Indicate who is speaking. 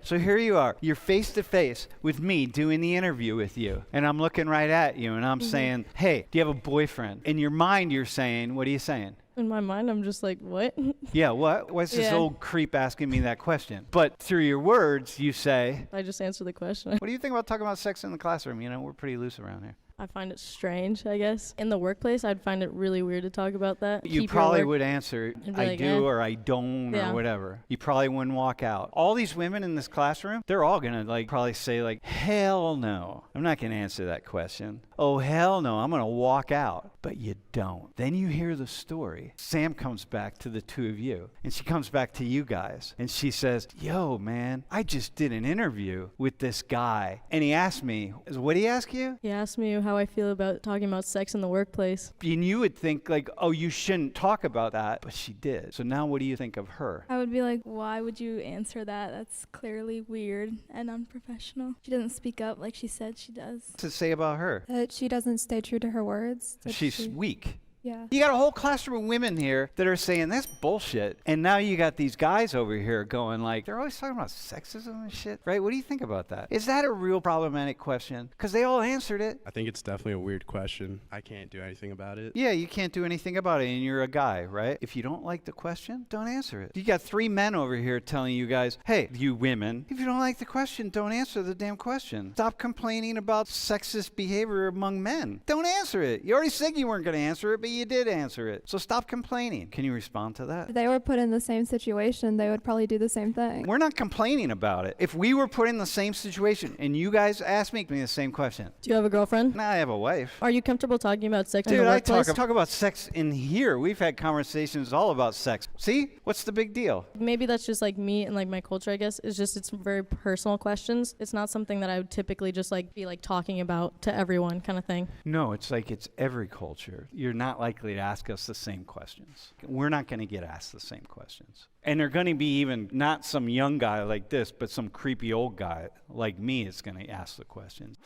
Speaker 1: So here you are. You're face to face with me doing the interview with you. And I'm looking right at you and I'm saying, hey, do you have a boyfriend? In your mind, you're saying, what are you saying?
Speaker 2: In my mind, I'm just like, what?
Speaker 1: Yeah, what? What's this old creep asking me that question? But through your words, you say...
Speaker 2: I just answer the question.
Speaker 1: What do you think about talking about sex in the classroom? You know, we're pretty loose around here.
Speaker 2: I find it strange, I guess. In the workplace, I'd find it really weird to talk about that.
Speaker 1: You probably would answer, I
Speaker 2: like,
Speaker 1: do or I don't or whatever. You probably wouldn't walk out. All these women in this classroom, they're all going to probably say hell no. I'm not going to answer that question. Oh, hell no, I'm going to walk out. But you don't. Then you hear the story. Sam comes back to the two of you, and she comes back to you guys, and she says, yo, man, I just did an interview with this guy, and he asked me, what did he ask you?
Speaker 2: He asked me how I feel about talking about sex in the workplace.
Speaker 1: And you would think oh, you shouldn't talk about that, but she did. So now what do you think of her?
Speaker 3: I would be like, why would you answer that? That's clearly weird and unprofessional. She doesn't speak up like she said she does.
Speaker 1: What's to say about her?
Speaker 4: That she doesn't stay true to her words.
Speaker 1: She's weak.
Speaker 4: Yeah.
Speaker 1: You got a whole classroom of women here that are saying that's bullshit. And now you got these guys over here going they're always talking about sexism and shit, right? What do you think about that? Is that a real problematic question? Because they all answered it.
Speaker 5: I think it's definitely a weird question. I can't do anything about it.
Speaker 1: Yeah, you can't do anything about it, and you're a guy, right? If you don't like the question, don't answer it. You got 3 men over here telling you guys, hey, you women, if you don't like the question, don't answer the damn question. Stop complaining about sexist behavior among men. Don't answer it. You already said you weren't going to answer it, but you did answer it. So stop complaining. Can you respond to that?
Speaker 4: If they were put in the same situation, they would probably do the same thing.
Speaker 1: We're not complaining about it. If we were put in the same situation and you guys asked me the same question.
Speaker 2: Do you have a girlfriend?
Speaker 1: Nah, I have a wife.
Speaker 2: Are you comfortable talking about sex in
Speaker 1: Dude,
Speaker 2: the workplace?
Speaker 1: I talk about sex in here. We've had conversations all about sex. See? What's the big deal?
Speaker 2: Maybe that's just me and my culture, I guess. It's very personal questions. It's not something that I would typically just be talking about to everyone kind of thing.
Speaker 1: No, it's every culture. You're not likely to ask us the same questions. We're not going to get asked the same questions. And they're going to be even not some young guy like this, but some creepy old guy like me is going to ask the questions.